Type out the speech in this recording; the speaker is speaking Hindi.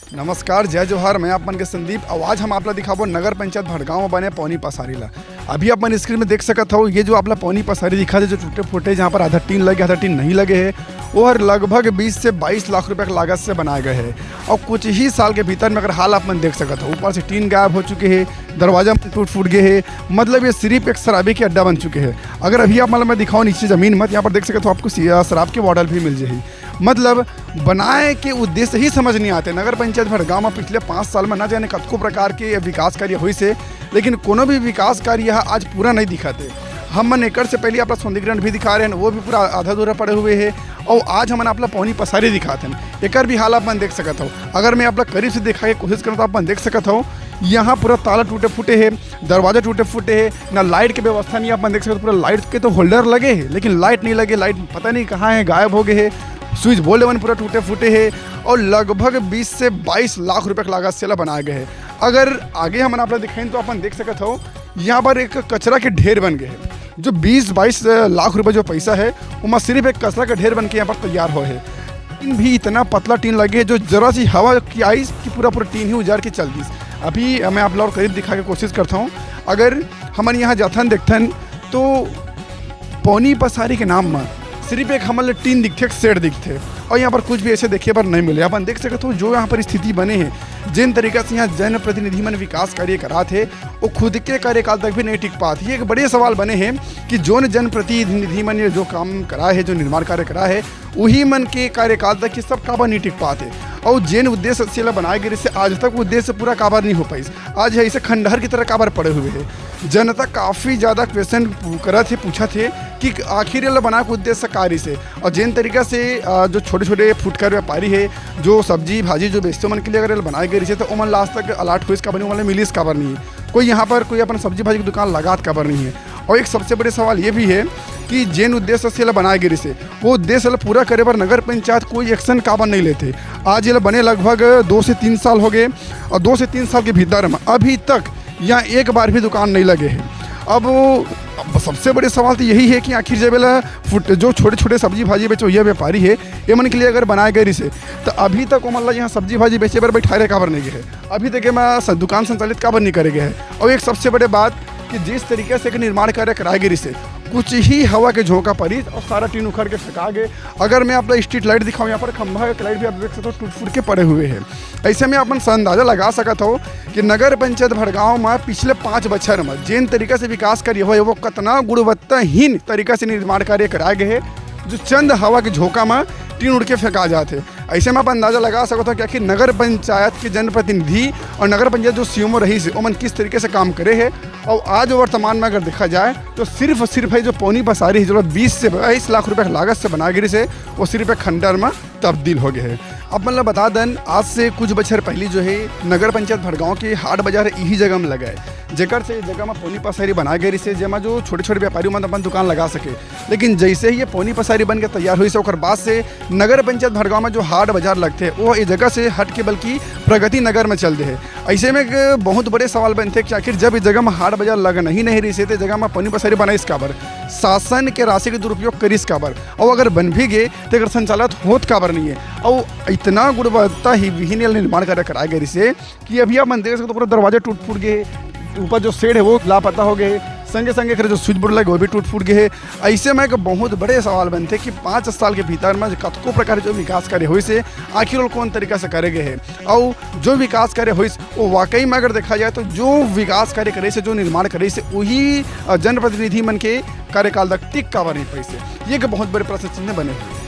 नमस्कार, जय जोहार। मैं आप मन के संदीप। आवाज हम आपला दिखाबो नगर पंचायत भड़गांव में बने पौनी पसारी ला। अभी आप मन स्क्रीन में देख सकत हो, ये जो आपला पौनी पसारी दिखा है, जो टूटे फूटे जहाँ पर आधा टीन लगे आधा टीन नहीं लगे है, वो हर लगभग 20 से 22 लाख रुपए की लागत से बनाए गए हैं। और कुछ ही साल के भीतर में अगर हाल आप मन देख सकते हो, ऊपर से टीन गायब हो चुके हैं, दरवाजा टूट फूट गए हैं, मतलब ये सिर्फ एक शराबी के अड्डा बन चुके हैं। अगर अभी आप मतलब मैं दिखाऊँ नीचे ज़मीन मत, यहाँ पर देख सकते हो आपको शराब के बॉटल भी मिल जाएगी। मतलब बनाए के उद्देश्य ही समझ नहीं आते। नगर पंचायत भड़गांव में पिछले 5 साल में न जाने कतको प्रकार के विकास कार्य हुई से, लेकिन कोनो भी विकास कार्य यहाँ आज पूरा नहीं दिखाते। हम मन एकड़ से पहले अपना सौंदर्यीकरण भी दिखा रहे हैं, वो भी पूरा आधा अधूरा पड़े हुए हैं। और आज हमन अपना पौनी पसारी दिखाते हैं, एक भी हाल आप मन देख सकते हो। अगर मैं अपना करीब से दिखाने की कोशिश करूँ तो आप मन देख सकते हो, यहाँ पूरा ताला टूटे फूटे है, दरवाजा टूटे फूटे है, ना लाइट की व्यवस्था नहीं। आप मन देख सकते हो पूरा लाइट के तो होल्डर लगे हैं, लेकिन लाइट नहीं लगे। लाइट पता नहीं कहाँ है, गायब हो गए हैं। स्विच बोर्ड वन पूरा टूटे फूटे है और लगभग 20 से 22 लाख रुपए की लागत से बनाए गए हैं। अगर आगे हम आप दिखाएं तो अपन देख सकते हो, यहाँ पर एक कचरा के ढेर बन गए हैं। जो 20-22 लाख रुपए जो पैसा है, वो सिर्फ एक कचरा का ढेर बन के यहाँ पर तैयार हो है। टीन भी इतना पतला टीन लगे है, जो जरा सी हवा की आई कि पूरा टीन ही उजाड़ के चलती। अभी मैं आप लोग करीब दिखा के कोशिश करता हूँ। अगर हम यहाँ जाथन देखथन तो पौनी पसारी के नाम में सिर्फ एक हमारे टीन दिखते, एक सेट दिखते, और यहाँ पर कुछ भी ऐसे देखे पर नहीं मिले। अपन देख सकते हो जो यहाँ पर स्थिति बने हैं, जिन तरीका से यहाँ जनप्रतिनिधि मन विकास कार्य करा थे, वो खुद के कार्यकाल तक भी नहीं टिक पाते। ये एक बड़े सवाल बने हैं कि जो जनप्रतिनिधि मन ने जो काम करा है, जो निर्माण कार्य करा है, वही मन के कार्यकाल तक ये सब काबर नहीं टिक पाते। और जिन उद्देश्य से बनाए गए से आज तक उद्देश्य पूरा काबर नहीं हो पाई। आज है इसे खंडहर की तरह काबर पड़े हुए हैं। जनता काफ़ी ज़्यादा क्वेश्चन करा थे, पूछा थे कि आखिर ये बना के उद्देश्य कार्य से। और जिन तरीका से जो छोटे छोटे फुटकर व्यापारी है, जो सब्जी भाजी जो बेचते मन के लिए अगर बनाए गए तो उमन लास्ट तक अलर्ट हुई काबर नहीं, मिली काबर नहीं है। कोई यहाँ पर कोई अपना सब्जी भाजी की दुकान लगात काबर नहीं है। और एक सबसे बड़े सवाल ये भी है कि जिन उद्देश्य से बनाए गए से, वो उद्देश्य पूरा करे पर नगर पंचायत कोई एक्शन काबर नहीं लेते। आज ये बने लगभग 2 से 3 साल हो गए, और 2 से 3 साल के भीतर में अभी तक यहाँ एक बार भी दुकान नहीं लगे हैं। अब सबसे बड़े सवाल तो यही है कि आखिर जब जो छोटे छोटे सब्जी भाजी बेचो ये व्यापारी है, ये मन के लिए अगर बनाए गए से, तो अभी तक वो मतलब यहाँ सब्जी भाजी बेचे पर बैठाए काबर नहीं गए है। अभी तक मैं दुकान संचालित काबर नहीं करे गए है। और एक सबसे बड़े बात कि जिस तरीके से निर्माण कार्य कराए गए से, कुछ ही हवा के झोंका पड़ी और सारा टीन उखड़ के फेंका गए। अगर मैं अपना स्ट्रीट लाइट दिखाऊँ, यहाँ पर खंभा का लाइट भी आप देख सकते हो टूट फूट के पड़े हुए हैं। ऐसे में अपन अंदाजा लगा सकता हो कि नगर पंचायत भड़गांव में पिछले 5 बछर में जिन तरीके से विकास कार्य हुआ है, वो कितना गुणवत्ताहीन तरीका से निर्माण कार्य कराए गए हैं, जो चंद हवा के झोंका में टीन उड़ के फेंका जाते। ऐसे में आप अंदाजा लगा सकते हो कि आखिर नगर पंचायत के जनप्रतिनिधि और नगर पंचायत जो सीएमओ रही से, उमन किस तरीके से काम करे है। और आज वर्तमान में अगर देखा जाए तो सिर्फ है जो पौनी पसारी है, जो 20 से 22 लाख रुपए की लागत से बना गिरी से, वो सिर्फ एक खंडहर में तब्दील हो गए हैं। अब मतलब बता दें, आज से कुछ बछर पहले जो है नगर पंचायत भड़गांव के हाट बाजार यही जगह में लगा है, जेकर से जगह में पौनी पसारी बना गई से, जेमा जो छोटे छोटे व्यापारी मन अपन दुकान लगा सके। लेकिन जैसे ही ये पौनी पसारी बन के तैयार हुई से, बाद से नगर पंचायत भड़गांव में जो हाट बाजार लगते हैं, वो इस जगह से हट के बल्कि प्रगति नगर में चलते हैं। ऐसे में एक बहुत बड़े सवाल बनते कि आखिर जब इस जगह में हाट बाजार लगना ही नहीं रही से, तो जगह में पौनी पसारी बनाइस काबर, शासन के राशि के दुरुपयोग करिस काबर, और अगर बन भी गए तो अगर संचालित होत काबर नहीं है। और इतना गुणवत्ता ही विहीन निर्माण कार्य कराए गए से कि अभी आप मन देख सकते हो पूरा दरवाजा टूट फूट गए, ऊपर जो शेड है वो लापता हो गए, संगे संगे जो स्विच बोर्ड लगे वो भी टूट फूट गए। ऐसे में एक बहुत बड़े सवाल बनते कि 5 साल के भीतर में कतको प्रकार जो विकास कार्य हुई से, आखिर कौन तरीका से करे गए हैं। और जो विकास कार्य हुई वो वाकई में अगर देखा जाए तो जो विकास कार्य करे से, जो निर्माण करे से, वही जनप्रतिनिधि मन के कार्यकाल तक टिक काबर नहीं पैसे। ये बहुत बड़े प्रश्न चिन्ह बने हुए।